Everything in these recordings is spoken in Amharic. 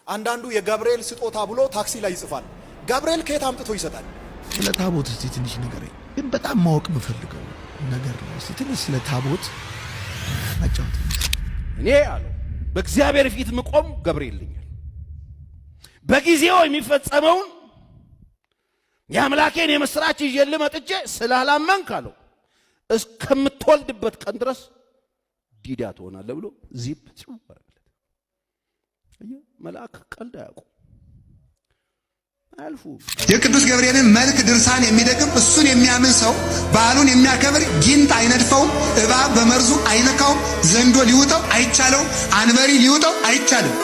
አንዳንዱ የገብርኤል ስጦታ ብሎ ታክሲ ላይ ይጽፋል። ገብርኤል ከየት አምጥቶ ይሰጣል? ስለ ታቦት እስቲ ትንሽ ንገረኝ። ግን በጣም ማወቅ የምፈልገው ነገር ነው። እስቲ ትንሽ ስለ ታቦት አጫውት። እኔ አለው በእግዚአብሔር ፊት ምቆም ገብርኤል ነኝ። በጊዜው የሚፈጸመውን የአምላኬን የምስራች ይዤልህ መጥቼ ስላላመንክ አለው እስከምትወልድበት ቀን ድረስ ዲዳ ትሆናለህ ብሎ ዚፕ ጽዋለት። መልአክ ቀልድ አያውቁ አልፉ። የቅዱስ ገብርኤልን መልክ ድርሳን የሚደግም እሱን የሚያምን ሰው በዓሉን የሚያከብር ጊንጥ አይነድፈውም፣ እባብ በመርዙ አይነካውም፣ ዘንዶ ሊውጠው አይቻለውም፣ አንበሪ ሊውጠው አይቻልም።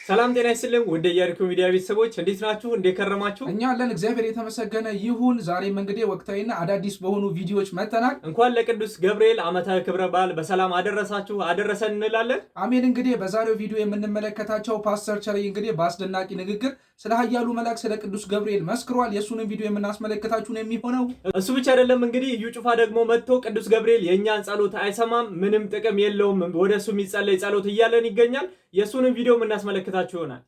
ሰላም ጤና ይስጥልኝ ወደ ኢያሪኮ ሚዲያ ቤተሰቦች እንዴት ናችሁ? እንዴት ከረማችሁ? እኛ አለን እግዚአብሔር የተመሰገነ ይሁን። ዛሬም እንግዲህ ወቅታዊና አዳዲስ በሆኑ ቪዲዮዎች መጥተናል። እንኳን ለቅዱስ ገብርኤል ዓመታዊ ክብረ በዓል በሰላም አደረሳችሁ አደረሰን እንላለን። አሜን። እንግዲህ በዛሬው ቪዲዮ የምንመለከታቸው ፓስተር ቸርይ እንግዲህ በአስደናቂ ንግግር ስለ ኃያሉ መልአክ ስለ ቅዱስ ገብርኤል መስክሯል። የሱንም ቪዲዮ የምናስመለከታችሁ ነው የሚሆነው። እሱ ብቻ አይደለም እንግዲህ እዩ ጩፋ ደግሞ መጥቶ ቅዱስ ገብርኤል የእኛን ጸሎት አይሰማም፣ ምንም ጥቅም የለውም፣ ወደሱ የሚጸለይ ጸሎት እያለን ይገኛል። የሱንም ቪዲዮ የምናስመለከታችሁ ይሆናል።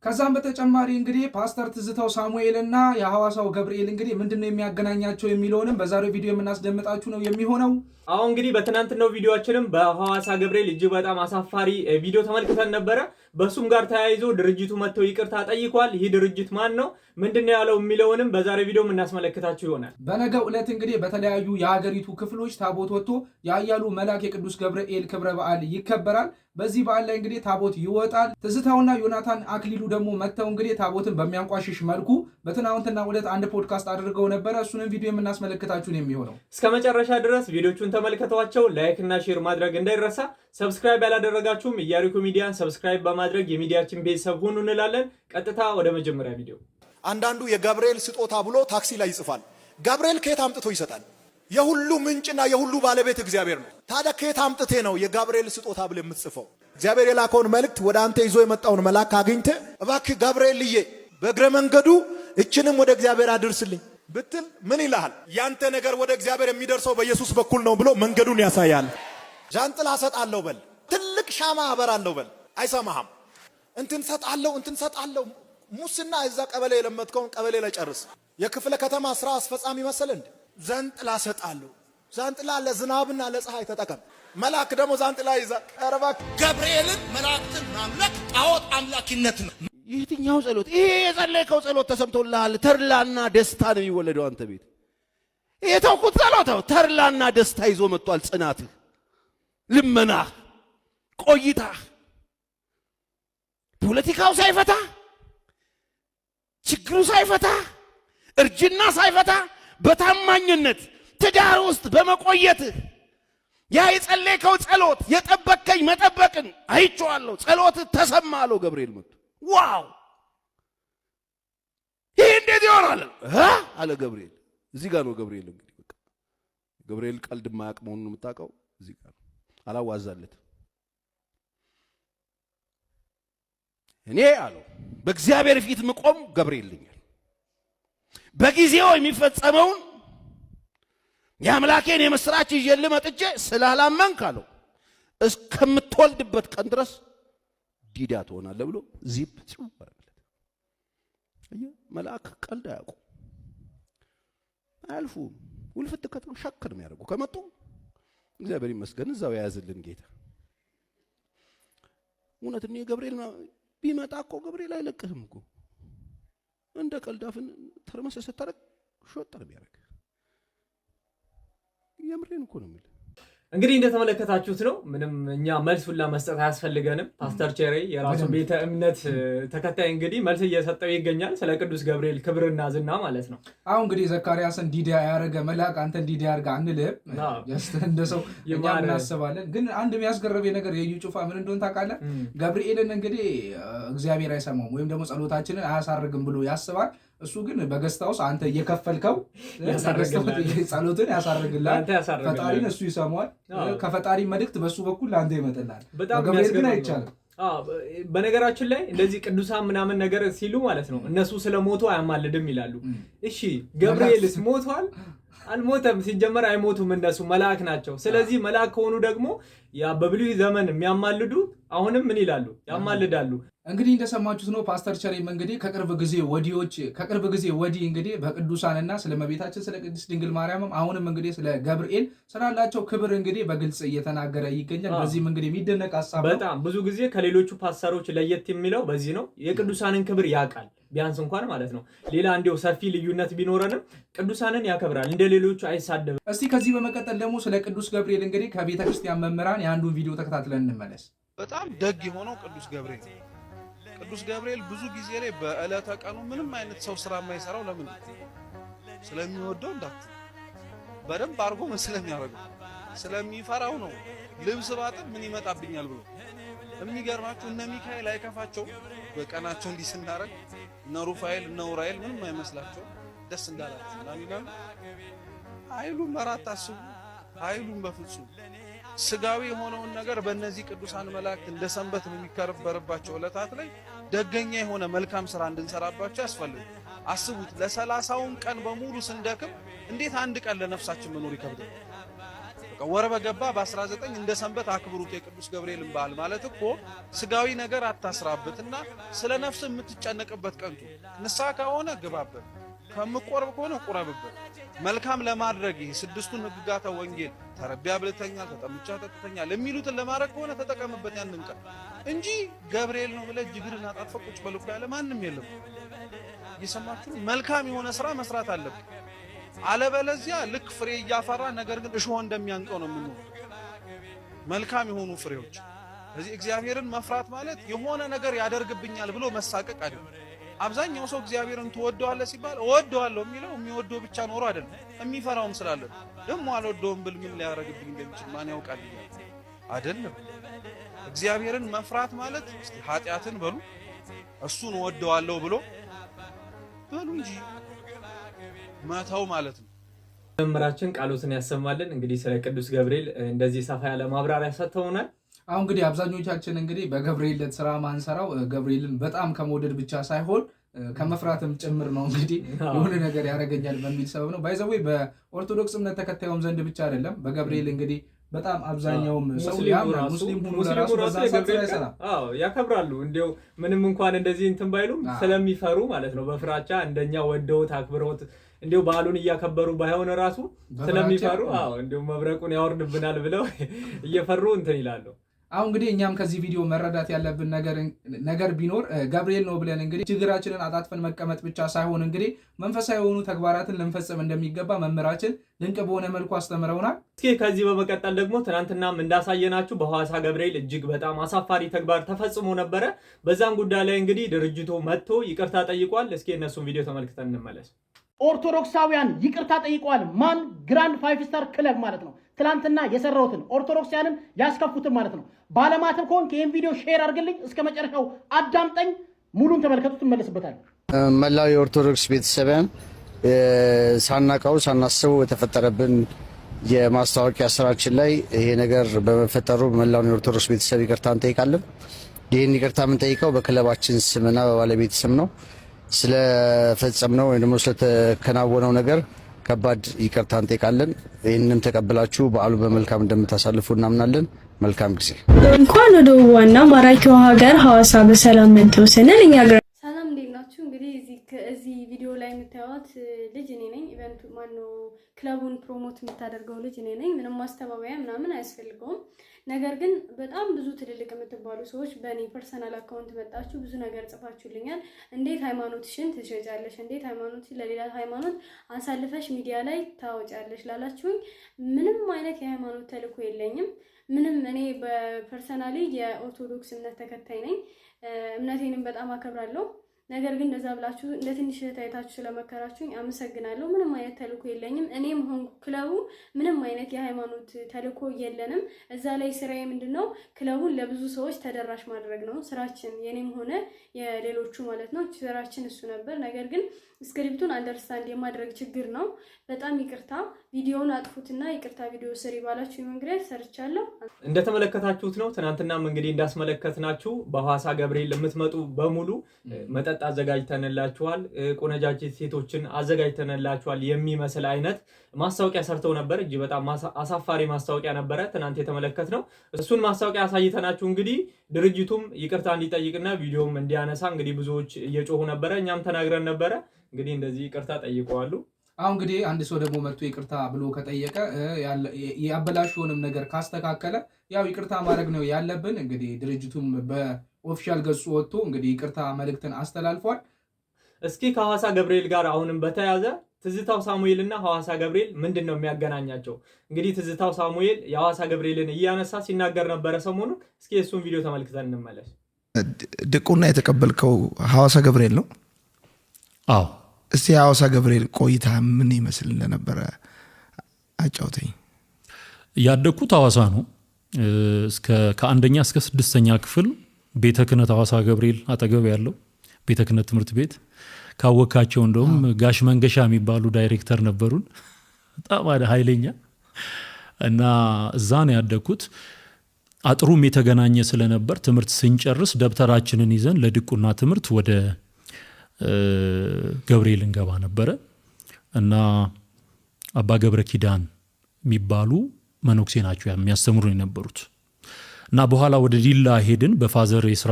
ከዛም በተጨማሪ እንግዲህ ፓስተር ትዝታው ሳሙኤልና የሐዋሳው ገብርኤል እንግዲህ ምንድነው የሚያገናኛቸው የሚለውንም በዛሬው ቪዲዮ የምናስደምጣችሁ ነው የሚሆነው። አሁን እንግዲህ በትናንትናው ቪዲዮአችንም በሐዋሳ ገብርኤል እጅግ በጣም አሳፋሪ ቪዲዮ ተመልክተን ነበረ። በሱም ጋር ተያይዞ ድርጅቱ መጥተው ይቅርታ ጠይቋል። ይህ ድርጅት ማን ነው ምንድነው ያለው የሚለውንም በዛሬው ቪዲዮ የምናስመለክታችሁ ይሆናል። በነገው ዕለት እንግዲህ በተለያዩ የሀገሪቱ ክፍሎች ታቦት ወጥቶ የኃያሉ መልአክ የቅዱስ ገብርኤል ክብረ በዓል ይከበራል። በዚህ በዓል ላይ እንግዲህ ታቦት ይወጣል። ትዝታውና ዮናታን አክሊሉ ደግሞ መጥተው እንግዲህ ታቦትን በሚያንቋሽሽ መልኩ በትናንትናው ዕለት አንድ ፖድካስት አድርገው ነበረ። እሱንም ቪዲዮ የምናስመለክታችሁ ነው የሚሆነው። እስከ መጨረሻ ድረስ ቪዲዮቹን ተመልከቷቸው። ላይክ እና ሼር ማድረግ እንዳይረሳ። ሰብስክራይብ ያላደረጋችሁም ኢያሪኮ ሚዲያን ሰብስክራይብ በማድረግ የሚዲያችን ቤተሰብ ሁኑ እንላለን። ቀጥታ ወደ መጀመሪያ ቪዲዮ። አንዳንዱ የገብርኤል ስጦታ ብሎ ታክሲ ላይ ይጽፋል። ገብርኤል ከየት አምጥቶ ይሰጣል? የሁሉ ምንጭና የሁሉ ባለቤት እግዚአብሔር ነው። ታዲያ ከየት አምጥቴ ነው የገብርኤል ስጦታ ብለ የምትጽፈው? እግዚአብሔር የላከውን መልእክት ወደ አንተ ይዞ የመጣውን መልአክ አግኝተ እባክህ ገብርኤል ልዬ በእግረ መንገዱ እችንም ወደ እግዚአብሔር አድርስልኝ ብትል ምን ይልሃል? ያንተ ነገር ወደ እግዚአብሔር የሚደርሰው በኢየሱስ በኩል ነው ብሎ መንገዱን ያሳያል። ጃንጥላ ሰጣለሁ በል፣ ትልቅ ሻማ አበራለሁ በል፣ አይሰማህም። እንትን ሰጣለሁ ሙስና እዛ ቀበሌ የለመድከውን ቀበሌ ላይ ጨርስ። የክፍለ ከተማ ስራ አስፈጻሚ መሰለ እንዴ? ዛንጥላ ሰጣለሁ። ዛንጥላ ለዝናብና ለፀሐይ ተጠቀም። መልአክ ደግሞ ዛንጥላ ይዛ ቀረባ። ገብርኤልን መላእክትን ማምለክ ጣዖት አምላኪነት ነው። የትኛው ጸሎት? ይሄ የጸለይከው ጸሎት ተሰምቶልሃል። ተርላና ደስታ ነው የሚወለደው አንተ ቤት። ይሄ ተውኩት ጸሎት ተርላና ደስታ ይዞ መጥቷል። ጽናትህ፣ ልመናህ፣ ቆይታህ ፖለቲካው ሳይፈታ፣ ችግሩ ሳይፈታ፣ እርጅና ሳይፈታ በታማኝነት ትዳር ውስጥ በመቆየትህ ያ የጸለይከው ጸሎት የጠበቀኝ መጠበቅን አይቼዋለሁ። ጸሎትህ ተሰማ አለው ገብርኤል መጥቶ። ዋው! ይሄ እንዴት ይሆናል አለ ገብርኤል። እዚህ ጋር ነው ገብርኤል እንግዲህ በቃ ገብርኤል ቀልድ የማያውቅ መሆኑን የምታውቀው እዚህ ጋር ነው። አላዋዛለት። እኔ አለው በእግዚአብሔር ፊት ምቆም ገብርኤል ነኝ። በጊዜው የሚፈጸመውን የአምላኬን የምስራች ይዤልህ መጥቼ ስላላመንክ አለው እስከምትወልድበት ቀን ድረስ ዲዳ ትሆናለህ ብሎ ዚፕ ጽዋለት። መልአክ ቀልድ አያውቁ አልፉ። ውልፍት ከተሉ ሸክ ነው የሚያደርጉ። ከመጡ እግዚአብሔር ይመስገን እዛው የያዝልን ጌታ። እውነት ነው። ገብርኤል ቢመጣ እኮ ገብርኤል አይለቅህም እኮ። እንደ ቀልዳፍን ተርመሰሰ ታረቅ ሾጥ ነው የሚያደርግ። የምሬን እኮ ነው የሚል። እንግዲህ እንደተመለከታችሁት ነው። ምንም እኛ መልሱን ለመስጠት አያስፈልገንም። ፓስተር ቸርይ የራሱ ቤተ እምነት ተከታይ እንግዲህ መልስ እየሰጠው ይገኛል ስለ ቅዱስ ገብርኤል ክብርና ዝና ማለት ነው። አሁን እንግዲህ ዘካርያስን ዲዳ ያደረገ መልአክ አንተን ዲዳ ያርጋ አንልም። እንደሰው እኛ እናስባለን። ግን አንድ የሚያስገርመኝ ነገር የዩ ጩፋ ምን እንደሆነ ታውቃለህ? ገብርኤልን እንግዲህ እግዚአብሔር አይሰማውም ወይም ደግሞ ጸሎታችንን አያሳርግም ብሎ ያስባል። እሱ ግን በገስታውስ አንተ እየከፈልከው ጸሎትን ያሳርግላል። ፈጣሪን እሱ ይሰማዋል። ከፈጣሪ መልእክት በሱ በኩል አንተ ይመጣላል። በጣም ገብርኤል ግን አይቻልም። በነገራችን ላይ እንደዚህ ቅዱሳን ምናምን ነገር ሲሉ ማለት ነው እነሱ ስለሞቱ አያማልድም ይላሉ። እሺ ገብርኤልስ ሞቷል? አልሞተም። ሲጀመር አይሞቱም፣ እነሱ መልአክ ናቸው። ስለዚህ መልአክ ከሆኑ ደግሞ ያ በብሉይ ዘመን የሚያማልዱ አሁንም ምን ይላሉ? ያማልዳሉ። እንግዲህ እንደሰማችሁት ነው። ፓስተር ቸሬም እንግዲህ ከቅርብ ጊዜ ወዲህ እንግዲህ በቅዱሳንና ስለ እመቤታችን ስለ ቅድስት ድንግል ማርያምም አሁንም እንግዲህ ስለ ገብርኤል ስላላቸው ክብር እንግዲህ በግልጽ እየተናገረ ይገኛል። በዚህም እንግዲህ የሚደነቅ ሐሳብ ነው። በጣም ብዙ ጊዜ ከሌሎቹ ፓስተሮች ለየት የሚለው በዚህ ነው። የቅዱሳንን ክብር ያውቃል፣ ቢያንስ እንኳን ማለት ነው። ሌላ እንዲያው ሰፊ ልዩነት ቢኖረንም ቅዱሳንን ያከብራል፣ እንደ ሌሎቹ አይሳደብም። እስቲ ከዚህ በመቀጠል ደግሞ ስለ ቅዱስ ገብርኤል እንግዲህ ከቤተክርስቲያን መምህራን የአንዱን ቪዲዮ ተከታትለን እንመለስ። በጣም ደግ የሆነው ቅዱስ ገብርኤል ብዙ ጊዜ ላይ በዕለተ ቀኑ ምንም አይነት ሰው ስራ የማይሰራው ለምን? ስለሚወደው በደንብ አድርጎ ስለሚያደርገው ስለሚፈራው ነው። ልብስ ባጥብ ምን ይመጣብኛል ብሎ የሚገርማችሁ እነ ሚካኤል አይከፋቸው በቀናቸው እንዲህ ስናረግ እነ ሩፋኤል እነ ኡራኤል ምንም አይመስላቸው ደስ እንዳላችሁ እናሚናል ኃይሉን መራት ታስቡ ኃይሉን በፍጹም ስጋዊ የሆነውን ነገር በእነዚህ ቅዱሳን መላእክት እንደ ሰንበት የሚከበርባቸው ዕለታት ላይ ደገኛ የሆነ መልካም ስራ እንድንሰራባቸው ያስፈልጋል። አስቡት ለ30ውን ቀን በሙሉ ስንደክም እንዴት አንድ ቀን ለነፍሳችን መኖር ይከብዳል? ወር በገባ በ19 እንደ ሰንበት አክብሩት የቅዱስ ገብርኤልን በዓል ማለት እኮ ስጋዊ ነገር አታስራበትና ስለ ነፍስ የምትጨነቅበት ቀንቱ ንስሐ ከሆነ ግባበት፣ ከምቆርብ ከሆነ ቁረብበት። መልካም ለማድረግ ይሄ ስድስቱን ሕግጋተ ወንጌል ተረቢያ ብለተኛል፣ ተጠምቻ ተጠተኛል የሚሉትን ለማድረግ ከሆነ ተጠቀምበት ያንን ቀን እንጂ ገብርኤል ነው ብለህ እጅግርን አጣጥፈህ ቁጭ በልኩ ያለ ማንም የለም። እየሰማችሁ መልካም የሆነ ስራ መስራት አለብን። አለበለዚያ ልክ ፍሬ እያፈራ ነገር ግን እሾህ እንደሚያንቀው ነው የምንሆነው። መልካም የሆኑ ፍሬዎች። ስለዚህ እግዚአብሔርን መፍራት ማለት የሆነ ነገር ያደርግብኛል ብሎ መሳቀቅ አይደለም። አብዛኛው ሰው እግዚአብሔርን ትወደዋለህ ሲባል እወደዋለሁ የሚለው የሚወደው ብቻ ኖሮ አይደለም፣ የሚፈራውም ስላለ ደግሞ አልወደውም ብል ምን ሊያደርግብኝ እንደሚችል ማን ያውቃል አይደለም። እግዚአብሔርን መፍራት ማለት እስቲ ኃጢአትን በሉ እሱን እወደዋለሁ ብሎ በሉ እንጂ መተው ማለት ነው። መምህራችን ቃሎትን ያሰማልን። እንግዲህ ስለ ቅዱስ ገብርኤል እንደዚህ ሰፋ ያለ ማብራሪያ ሰጥተውናል። አሁን እንግዲህ አብዛኞቻችን እንግዲህ በገብርኤል ስራ ማንሰራው ገብርኤልን በጣም ከመውደድ ብቻ ሳይሆን ከመፍራትም ጭምር ነው። እንግዲህ የሆነ ነገር ያደርገኛል በሚል ሰበብ ነው። ባይዘዌ በኦርቶዶክስ እምነት ተከታዩም ዘንድ ብቻ አይደለም። በገብርኤል እንግዲህ በጣም አብዛኛውም ሰው ያምናል። ሙስሊም ሁሉ ለራሱ በዛ ያከብራሉ። እንዲያው ምንም እንኳን እንደዚህ እንትን ባይሉም ስለሚፈሩ ማለት ነው። በፍራቻ እንደኛ ወደውት አክብሮት እንዲያው በዓሉን እያከበሩ ባይሆን ራሱ ስለሚፈሩ እንዲያው መብረቁን ያወርድብናል ብለው እየፈሩ እንትን ይላሉ። አሁን እንግዲህ እኛም ከዚህ ቪዲዮ መረዳት ያለብን ነገር ቢኖር ገብርኤል ነው ብለን እንግዲህ ችግራችንን አጣጥፈን መቀመጥ ብቻ ሳይሆን እንግዲህ መንፈሳዊ የሆኑ ተግባራትን ልንፈጽም እንደሚገባ መምህራችን ድንቅ በሆነ መልኩ አስተምረውናል። እስኪ ከዚህ በመቀጠል ደግሞ ትናንትናም እንዳሳየናችሁ በሐዋሳ ገብርኤል እጅግ በጣም አሳፋሪ ተግባር ተፈጽሞ ነበረ። በዛም ጉዳይ ላይ እንግዲህ ድርጅቱ መጥቶ ይቅርታ ጠይቋል። እስኪ እነሱን ቪዲዮ ተመልክተን እንመለስ። ኦርቶዶክሳውያን ይቅርታ ጠይቀዋል። ማን? ግራንድ 5 ስታር ክለብ ማለት ነው። ትላንትና የሰራሁትን ኦርቶዶክሳውያንን ያስከፉትን ማለት ነው። ባለማተብ ከሆንክ ይህን ቪዲዮ ሼር አድርግልኝ፣ እስከ መጨረሻው አዳምጠኝ፣ ሙሉን ተመልከቱት፣ ትመለስበታል። መላው የኦርቶዶክስ ቤተሰብያን ሳናቀው ሳናስበው የተፈጠረብን የማስታወቂያ ስራችን ላይ ይሄ ነገር በመፈጠሩ መላውን የኦርቶዶክስ ቤተሰብ ይቅርታ እንጠይቃለን። ይህን ይቅርታ የምንጠይቀው በክለባችን ስምና በባለቤት ስም ነው። ስለፈጸምነው ወይም ደግሞ ስለተከናወነው ነገር ከባድ ይቅርታ እንጠይቃለን። ይህንንም ተቀብላችሁ በዓሉ በመልካም እንደምታሳልፉ እናምናለን። መልካም ጊዜ። እንኳን ወደ ዋና ማራኪው ሀገር ሐዋሳ በሰላም መጥተው ስንል እኛ ሰላም እንዴት ናችሁ? እንግዲህ እዚህ ቪዲዮ ላይ የምታዩት ልጅ እኔ ነኝ። ኢቨንቱ ማነው ክለቡን ፕሮሞት የምታደርገው ልጅ እኔ ነኝ። ምንም ማስተባበያ ምናምን አያስፈልገውም። ነገር ግን በጣም ብዙ ትልልቅ የምትባሉ ሰዎች በእኔ ፐርሰናል አካውንት መጣችሁ ብዙ ነገር ጽፋችሁልኛል። እንዴት ሃይማኖትሽን ትሸጫለሽ? እንዴት ሃይማኖትሽን ለሌላ ሃይማኖት አሳልፈሽ ሚዲያ ላይ ታወጫለሽ ላላችሁኝ ምንም አይነት የሃይማኖት ተልዕኮ የለኝም። ምንም እኔ በፐርሰናሊ የኦርቶዶክስ እምነት ተከታይ ነኝ። እምነቴንም በጣም አከብራለሁ። ነገር ግን እንደዛ ብላችሁ እንደ ትንሽ ታይታችሁ ስለመከራችሁኝ አመሰግናለሁ። ምንም አይነት ተልእኮ የለኝም። እኔም ሆንኩ ክለቡ ምንም አይነት የሃይማኖት ተልእኮ የለንም። እዛ ላይ ስራዬ ምንድነው ክለቡን ለብዙ ሰዎች ተደራሽ ማድረግ ነው ስራችን፣ የኔም ሆነ የሌሎቹ ማለት ነው። ስራችን እሱ ነበር። ነገር ግን ስክሪፕቱን አንደርስታንድ የማድረግ ችግር ነው። በጣም ይቅርታ። ቪዲዮውን አጥፉትና ይቅርታ ቪዲዮ ስሪ ባላችሁ መንገድ ሰርቻለሁ። እንደተመለከታችሁት ነው። ትናንትናም እንግዲህ እንዳስመለከትናችሁ በሐዋሳ ገብርኤል የምትመጡ በሙሉ መጠጥ አዘጋጅተንላችኋል፣ ቆነጃጅት ሴቶችን አዘጋጅተንላችኋል የሚመስል አይነት ማስታወቂያ ሰርተው ነበር። እጅ በጣም አሳፋሪ ማስታወቂያ ነበረ ትናንት የተመለከትነው። እሱን ማስታወቂያ አሳይተናችሁ እንግዲህ ድርጅቱም ይቅርታ እንዲጠይቅና ቪዲዮም እንዲያነሳ እንግዲህ ብዙዎች እየጮሁ ነበረ። እኛም ተናግረን ነበረ። እንግዲህ እንደዚህ ይቅርታ ጠይቀዋሉ። አሁን እንግዲህ አንድ ሰው ደግሞ መጥቶ ይቅርታ ብሎ ከጠየቀ ያበላሽውንም ነገር ካስተካከለ ያው ይቅርታ ማድረግ ነው ያለብን። እንግዲህ ድርጅቱም በኦፊሻል ገጹ ወጥቶ እንግዲህ ይቅርታ መልእክትን አስተላልፏል። እስኪ ከሐዋሳ ገብርኤል ጋር አሁንም በተያያዘ ትዝታው ሳሙኤል እና ሐዋሳ ገብርኤል ምንድን ነው የሚያገናኛቸው? እንግዲህ ትዝታው ሳሙኤል የሐዋሳ ገብርኤልን እያነሳ ሲናገር ነበረ ሰሞኑን። እስኪ እሱን ቪዲዮ ተመልክተን እንመለስ። ድቁና የተቀበልከው ሐዋሳ ገብርኤል ነው? አዎ። እስቲ የሐዋሳ ገብርኤል ቆይታ ምን ይመስል እንደነበረ አጫውተኝ። ያደግኩት ሐዋሳ ነው። ከአንደኛ እስከ 6ኛ ክፍል ቤተ ክህነት ሐዋሳ ገብርኤል አጠገብ ያለው ቤተ ክህነት ትምህርት ቤት ካወካቸው እንደውም ጋሽ መንገሻ የሚባሉ ዳይሬክተር ነበሩን። በጣም ኃይለኛ እና እዛ ነው ያደግኩት። አጥሩም የተገናኘ ስለነበር ትምህርት ስንጨርስ ደብተራችንን ይዘን ለድቁና ትምህርት ወደ ገብርኤል እንገባ ነበረ እና አባ ገብረ ኪዳን የሚባሉ መነኩሴ ናቸው የሚያስተምሩ የነበሩት። እና በኋላ ወደ ዲላ ሄድን በፋዘር የስራ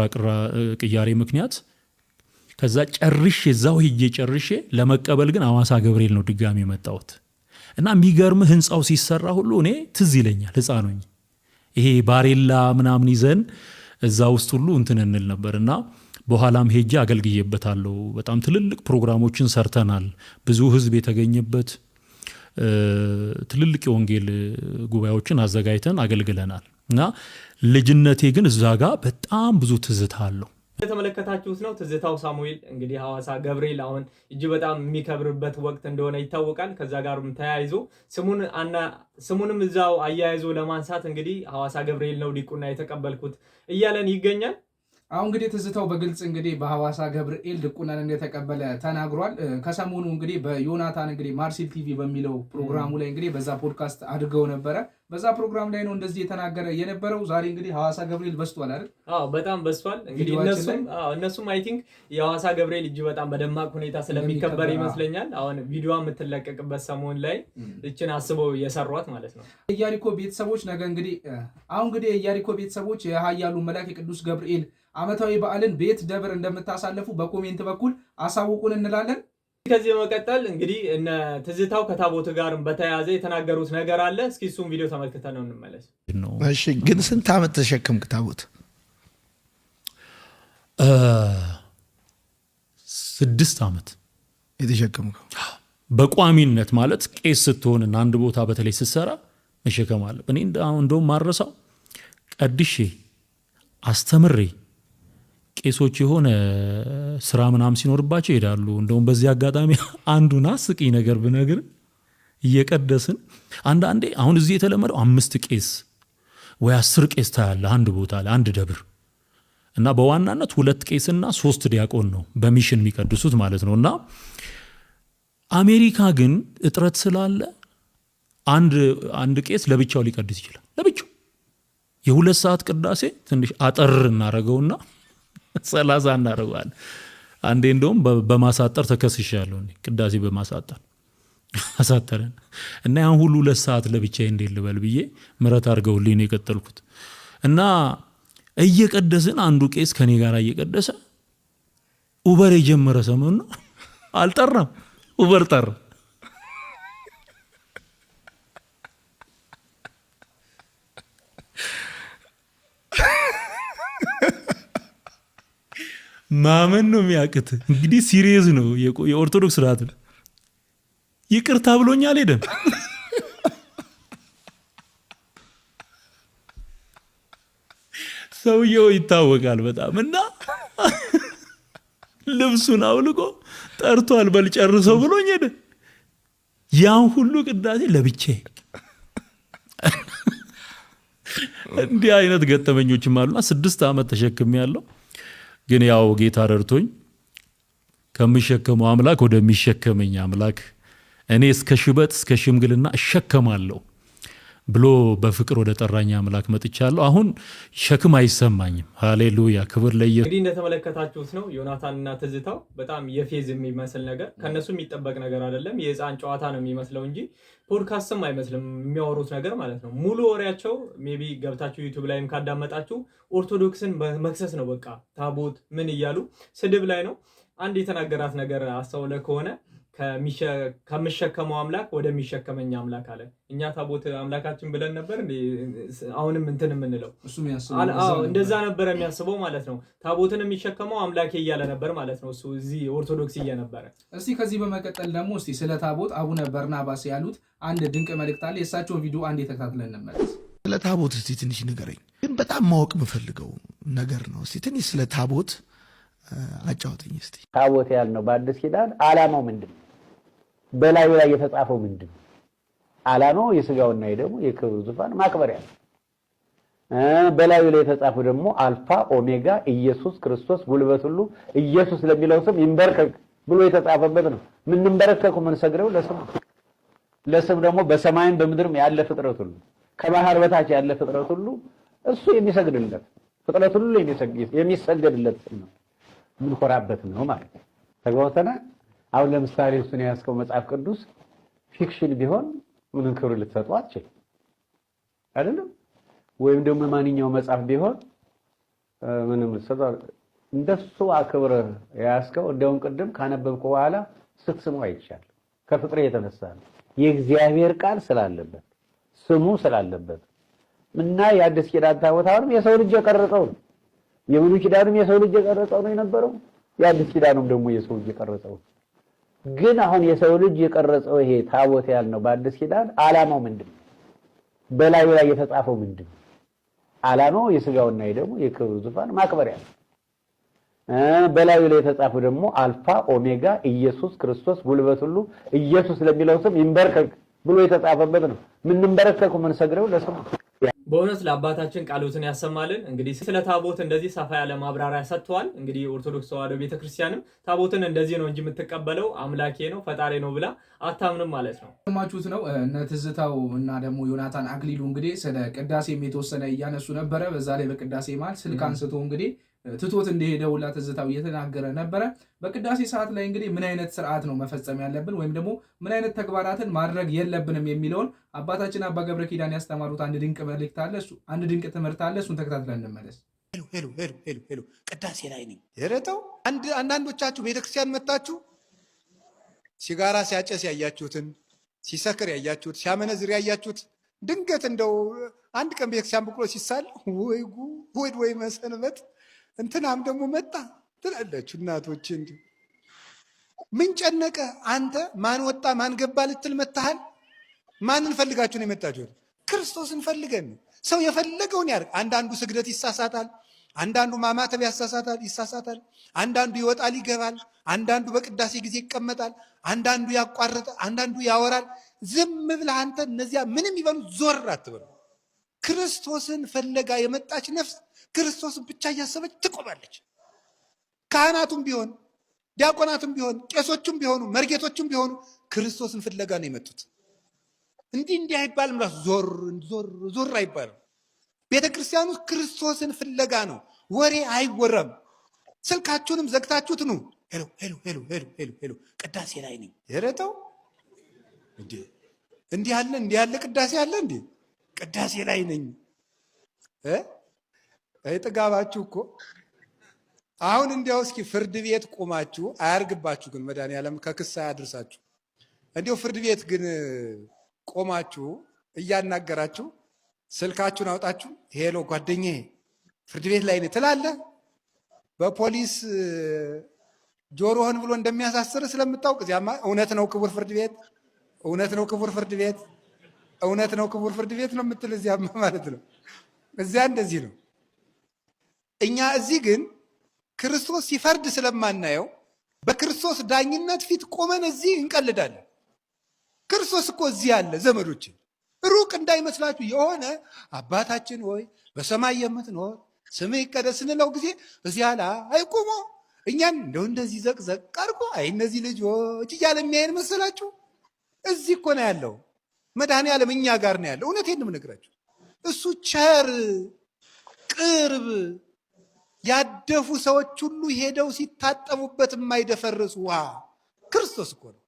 ቅያሬ ምክንያት። ከዛ ጨርሼ እዛው ሄጄ ጨርሼ ለመቀበል ግን ሐዋሳ ገብርኤል ነው ድጋሚ የመጣሁት። እና የሚገርም ህንፃው ሲሰራ ሁሉ እኔ ትዝ ይለኛል። ህፃን ነኝ። ይሄ ባሬላ ምናምን ይዘን እዛ ውስጥ ሁሉ እንትን እንል ነበርና በኋላም ሄጄ አገልግዬበታለሁ። በጣም ትልልቅ ፕሮግራሞችን ሰርተናል። ብዙ ህዝብ የተገኘበት ትልልቅ የወንጌል ጉባኤዎችን አዘጋጅተን አገልግለናል። እና ልጅነቴ ግን እዛ ጋር በጣም ብዙ ትዝታ አለው። የተመለከታችሁት ነው። ትዝታው ሳሙኤል እንግዲህ ሐዋሳ ገብርኤል አሁን እጅግ በጣም የሚከብርበት ወቅት እንደሆነ ይታወቃል። ከዛ ጋርም ተያይዞ ስሙንም እዛው አያይዞ ለማንሳት እንግዲህ ሐዋሳ ገብርኤል ነው ዲቁና የተቀበልኩት እያለን ይገኛል። አሁን እንግዲህ ትዝታው በግልጽ እንግዲህ በሐዋሳ ገብርኤል ድቁናን እንደተቀበለ ተናግሯል። ከሰሞኑ እንግዲህ በዮናታን እንግዲህ ማርሲል ቲቪ በሚለው ፕሮግራሙ ላይ እንግዲህ በዛ ፖድካስት አድርገው ነበረ። በዛ ፕሮግራም ላይ ነው እንደዚህ የተናገረ የነበረው። ዛሬ እንግዲህ ሐዋሳ ገብርኤል በስቷል አይደል? አዎ በጣም በስቷል። እንግዲህ እነሱም አይ ቲንክ የሐዋሳ ገብርኤል እጅግ በጣም በደማቅ ሁኔታ ስለሚከበር ይመስለኛል አሁን ቪዲዮ የምትለቀቅበት ሰሞን ላይ እችን አስበው የሰሯት ማለት ነው። የኢያሪኮ ቤተሰቦች ነገ እንግዲህ አሁን እንግዲህ የኢያሪኮ ቤተሰቦች የኃያሉ መልአክ የቅዱስ ገብርኤል ዓመታዊ በዓልን ቤት ደብር እንደምታሳልፉ በኮሜንት በኩል አሳውቁን እንላለን። ከዚህ በመቀጠል እንግዲህ እነ ትዝታው ከታቦት ጋርም በተያያዘ የተናገሩት ነገር አለ። እስኪ እሱም ቪዲዮ ተመልክተን ነው እንመለስ። እሺ፣ ግን ስንት ዓመት ተሸከምክ ታቦት? 6 ዓመት የተሸከምከው? በቋሚነት ማለት ቄስ ስትሆንና አንድ ቦታ በተለይ ስትሰራ መሸከም አለ። እኔ እንደውም ማረሳው ቀድሼ አስተምሬ ቄሶች የሆነ ስራ ምናምን ሲኖርባቸው ይሄዳሉ። እንደውም በዚህ አጋጣሚ አንዱን አስቂኝ ነገር ብነግር እየቀደስን አንዳንዴ አሁን እዚህ የተለመደው 5 ቄስ ወይ 10 ቄስ ታያለ አንድ ቦታ ላይ አንድ ደብር እና በዋናነት 2 ቄስና 3 ዲያቆን ነው በሚሽን የሚቀድሱት ማለት ነው። እና አሜሪካ ግን እጥረት ስላለ አንድ ቄስ ለብቻው ሊቀድስ ይችላል። ለብቻው የ2 ሰዓት ቅዳሴ ትንሽ አጠር እናረገውና 30 እናደርገዋለን። አንዴ እንደውም በማሳጠር ተከስሻለሁ። ቅዳሴ በማሳጠር አሳጠረን እና ያን ሁሉ 2 ሰዓት ለብቻዬ እንዴት ልበል ብዬ ምረት አድርገውልኝ ነው የቀጠልኩት። እና እየቀደስን አንዱ ቄስ ከኔ ጋር እየቀደሰ ኡበር የጀመረ ሰሞን ነው። አልጠራም፣ ኡበር ጠራ። ማመን ነው የሚያቅት። እንግዲህ ሲሪየስ ነው የኦርቶዶክስ ስርዓት ነው። ይቅርታ ብሎኛል ሄደን ሰውየው ይታወቃል በጣም እና ልብሱን አውልቆ ጠርቷል በል ጨርሰው ብሎኝ ሄደ። ያን ሁሉ ቅዳሴ ለብቻዬ። እንዲህ አይነት ገጠመኞችም አሉና 6 ዓመት ተሸክሜያለሁ። ግን ያው ጌታ ረድቶኝ ከምሸከመው አምላክ ወደሚሸከመኝ አምላክ እኔ እስከ ሽበት እስከ ሽምግልና እሸከማለሁ ብሎ በፍቅር ወደ ጠራኝ አምላክ መጥቻለሁ። አሁን ሸክም አይሰማኝም። ሃሌሉያ፣ ክብር ለኢየሱስ። እንግዲህ እንደተመለከታችሁት ነው ዮናታንና ትዝታው በጣም የፌዝ የሚመስል ነገር ከነሱ የሚጠበቅ ነገር አይደለም። የህፃን ጨዋታ ነው የሚመስለው እንጂ ፖድካስትም አይመስልም የሚያወሩት ነገር ማለት ነው። ሙሉ ወሬያቸው ሜቢ ገብታችሁ ዩቲዩብ ላይም ካዳመጣችሁ ኦርቶዶክስን መክሰስ ነው። በቃ ታቦት ምን እያሉ ስድብ ላይ ነው። አንድ የተናገራት ነገር አስተውለ ከሆነ ከምሸከመው አምላክ ወደሚሸከመኝ አምላክ አለ። እኛ ታቦት አምላካችን ብለን ነበር አሁንም እንትን የምንለው እንደዛ ነበር የሚያስበው ማለት ነው። ታቦትን የሚሸከመው አምላኬ እያለ ነበር ማለት ነው እሱ እዚህ ኦርቶዶክስ እየነበረ። እስቲ ከዚህ በመቀጠል ደግሞ እስቲ ስለ ታቦት አቡነ በርናባስ ያሉት አንድ ድንቅ መልእክት አለ። የእሳቸውን ቪዲዮ አንድ ተከታትለን እንመለስ። ስለ ታቦት እስቲ ትንሽ ንገረኝ፣ ግን በጣም ማወቅ የምፈልገው ነገር ነው። እስቲ ትንሽ ስለ ታቦት አጫውተኝ እስቲ። ታቦት ያልነው በአዲስ ኪዳን ዓላማው ምንድን ነው? በላዩ ላይ የተጻፈው ምንድን ነው? ዓላማው የሥጋውና የደሙ የክብሩ ዙፋን ማክበሪያ ነው። በላዩ ላይ የተጻፈው ደግሞ አልፋ ኦሜጋ ኢየሱስ ክርስቶስ ጉልበት ሁሉ ኢየሱስ ለሚለው ስም ይንበርከክ ብሎ የተጻፈበት ነው። ምንንበረከኩ ምንሰግደው ለስም ደግሞ በሰማይም በምድርም ያለ ፍጥረት ሁሉ ከባህር በታች ያለ ፍጥረት ሁሉ እሱ የሚሰግድለት ፍጥረት ሁሉ የሚሰገድለት ስም ነው። ምን ኮራበት ነው ማለት ነው። ተግባውተና አሁን ለምሳሌ እሱን ያስከው መጽሐፍ ቅዱስ ፊክሽን ቢሆን ምንም ክብር ልትሰጠው አትችልም አይደለም? ወይም ደግሞ ማንኛው መጽሐፍ ቢሆን ምንም ልትሰጠው እንደሱ አክብረ ያስከው እንደውም ቅድም ካነበብኩ በኋላ ስትስሙ አይቻል ከፍቅር የተነሳ ነው። የእግዚአብሔር ቃል ስላለበት ስሙ ስላለበት እና የአዲስ ኪዳን ታቦት አሁንም የሰው ልጅ የቀረጸው ነው። የብሉይ ኪዳንም የሰው ልጅ የቀረጸው ነው የነበረው። የአዲስ ኪዳኑም ደግሞ የሰው ልጅ የቀረጸው። ግን አሁን የሰው ልጅ የቀረጸው ይሄ ታቦት ያልነው በአዲስ ኪዳን ዓላማው ምንድን ነው? በላዩ ላይ የተጻፈው ምንድን ነው? ዓላማው የሥጋውና የደሙ የክብሩ ዙፋን ማክበሪያ ነው። በላዩ ላይ የተጻፈው ደግሞ አልፋ ኦሜጋ ኢየሱስ ክርስቶስ ጉልበት ሁሉ ኢየሱስ ለሚለው ስም ይንበርከክ ብሎ የተጻፈበት ነው። ምንንበረከኩ ምንሰግደው ለስሙ። በእውነት ለአባታችን ቃሎትን ያሰማልን። እንግዲህ ስለ ታቦት እንደዚህ ሰፋ ያለ ማብራሪያ ሰጥተዋል። እንግዲህ ኦርቶዶክስ ተዋሕዶ ቤተክርስቲያንም ታቦትን እንደዚህ ነው እንጂ የምትቀበለው አምላኬ ነው ፈጣሪ ነው ብላ አታምንም ማለት ነው። ሰማችሁት ነው። እነ ትዝታው እና ደግሞ ዮናታን አክሊሉ እንግዲህ ስለ ቅዳሴም የተወሰነ እያነሱ ነበረ። በዛ ላይ በቅዳሴ መሃል ስልክ አንስቶ እንግዲህ ትቶት እንደሄደ ሁላ ትዝታው እየተናገረ ነበረ። በቅዳሴ ሰዓት ላይ እንግዲህ ምን አይነት ስርዓት ነው መፈጸም ያለብን ወይም ደግሞ ምን አይነት ተግባራትን ማድረግ የለብንም የሚለውን አባታችን አባ ገብረ ኪዳን ያስተማሩት አንድ ድንቅ መልእክት አለ። እሱ አንድ ድንቅ ትምህርት አለ። እሱን ተከታትለን እንመለስ። ሄሎ ቅዳሴ ላይ ነኝ የረተው አንዳንዶቻችሁ ቤተክርስቲያን መጣችሁ ሲጋራ ሲያጨስ ያያችሁትን፣ ሲሰክር ያያችሁት፣ ሲያመነዝር ያያችሁት ድንገት እንደው አንድ ቀን ቤተክርስቲያን ብሎ ሲሳል ወይ ጉድ ወይ መሰንበት እንትናም ደግሞ መጣ ትላለችሁ እናቶች። እንዲ ምን ጨነቀ አንተ? ማን ወጣ ማን ገባ ልትል መታሃል? ማንን ፈልጋችሁ ነው የመጣችሁት? ክርስቶስን ፈልገን ነው። ሰው የፈለገውን ያድርግ። አንዳንዱ ስግደት ይሳሳታል፣ አንዳንዱ ማማተብ ይሳሳታል፣ አንዳንዱ ይወጣል ይገባል፣ አንዳንዱ በቅዳሴ ጊዜ ይቀመጣል፣ አንዳንዱ ያቋርጣል፣ አንዳንዱ ያወራል። ዝም ብለህ አንተ እነዚያ ምንም ይበሉ ዞር አትበሉ። ክርስቶስን ፈለጋ የመጣች ነፍስ ክርስቶስን ብቻ እያሰበች ትቆማለች። ካህናቱም ቢሆን ዲያቆናቱም ቢሆን ቄሶቹም ቢሆኑ መርጌቶቹም ቢሆኑ ክርስቶስን ፍለጋ ነው የመጡት። እንዲህ አይባልም። ራሱ ዞር አይባልም። ቤተ ክርስቲያኑ ክርስቶስን ፍለጋ ነው። ወሬ አይወራም። ስልካችሁንም ዘግታችሁት ነው። ሄሎ ቅዳሴ ላይ ነኝ የረተው እንዲህ ያለ ቅዳሴ አለ እንዴ? ቅዳሴ ላይ ነኝ ጥጋባችሁ እኮ አሁን እንዲያው እስኪ ፍርድ ቤት ቆማችሁ አያርግባችሁ፣ ግን መድኃኒዓለም ከክስ አያድርሳችሁ። እንዲያው ፍርድ ቤት ግን ቆማችሁ እያናገራችሁ ስልካችሁን አውጣችሁ ሄሎ ጓደኛዬ ፍርድ ቤት ላይ ነኝ ትላለህ። በፖሊስ ጆሮህን ብሎ እንደሚያሳስር ስለምታውቅ እዚያማ እውነት ነው ክቡር ፍርድ ቤት፣ እውነት ነው ክቡር ፍርድ ቤት፣ እውነት ነው ክቡር ፍርድ ቤት ነው የምትል እዚያማ ማለት ነው። እዚያ እንደዚህ ነው። እኛ እዚህ ግን ክርስቶስ ሲፈርድ ስለማናየው በክርስቶስ ዳኝነት ፊት ቆመን እዚህ እንቀልዳለን። ክርስቶስ እኮ እዚህ ያለ ዘመዶች፣ ሩቅ እንዳይመስላችሁ። የሆነ አባታችን ሆይ በሰማይ የምትኖር ስምህ ይቀደስ ስንለው ጊዜ እዚያ ላይ ቆሞ እኛን እንደዚህ ዘቅዘቅ አድርጎ አይ እነዚህ ልጆች እያለ የሚያየን መሰላችሁ? እዚህ እኮ ነው ያለው መድኃኔዓለም፣ እኛ ጋር ነው ያለው። እውነቴን ነው የምነግራችሁ። እሱ ቸር ቅርብ፣ ያደፉ ሰዎች ሁሉ ሄደው ሲታጠቡበት የማይደፈርስ ውሃ ክርስቶስ እኮ ነው።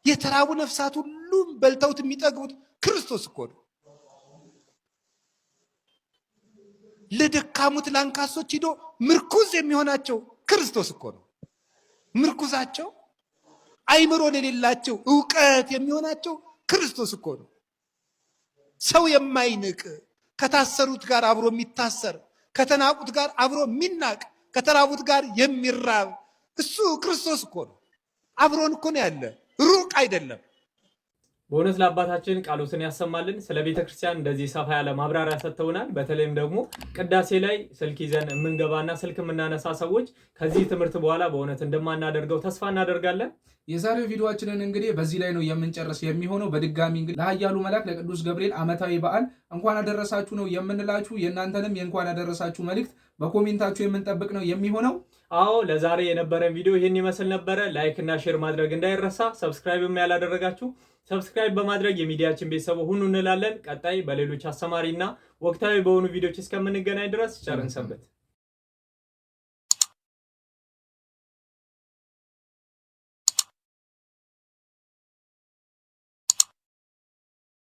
የተራቡ ነፍሳት ሁሉም በልተውት የሚጠግቡት ክርስቶስ እኮ ነው። ለደካሙት ላንካሶች ሂዶ ምርኩዝ የሚሆናቸው ክርስቶስ እኮ ነው። ምርኩዛቸው አይምሮ ለሌላቸው ዕውቀት የሚሆናቸው ክርስቶስ እኮ ነው። ሰው የማይንቅ ከታሰሩት ጋር አብሮ የሚታሰር ከተናቁት ጋር አብሮ የሚናቅ ከተራቡት ጋር የሚራብ እሱ ክርስቶስ እኮ ነው። አብሮን እኮ ነው ያለ፣ ሩቅ አይደለም። በእውነት ለአባታችን ቃሎትን ያሰማልን። ስለ ቤተ ክርስቲያን እንደዚህ ሰፋ ያለ ማብራሪያ ሰጥተውናል። በተለይም ደግሞ ቅዳሴ ላይ ስልክ ይዘን የምንገባና ስልክ የምናነሳ ሰዎች ከዚህ ትምህርት በኋላ በእውነት እንደማናደርገው ተስፋ እናደርጋለን። የዛሬው ቪዲዮአችንን እንግዲህ በዚህ ላይ ነው የምንጨርስ የሚሆነው። በድጋሚ እንግዲህ ለኃያሉ መልአክ ለቅዱስ ገብርኤል ዓመታዊ በዓል እንኳን አደረሳችሁ ነው የምንላችሁ። የእናንተንም የእንኳን አደረሳችሁ መልእክት በኮሜንታችሁ የምንጠብቅ ነው የሚሆነው። አዎ ለዛሬ የነበረን ቪዲዮ ይህን ይመስል ነበረ። ላይክ እና ሼር ማድረግ እንዳይረሳ። ሰብስክራይብም ያላደረጋችሁ ሰብስክራይብ በማድረግ የሚዲያችን ቤተሰብ ሁኑ እንላለን። ቀጣይ በሌሎች አስተማሪና ወቅታዊ በሆኑ ቪዲዮዎች እስከምንገናኝ ድረስ ቸር እንሰንብት።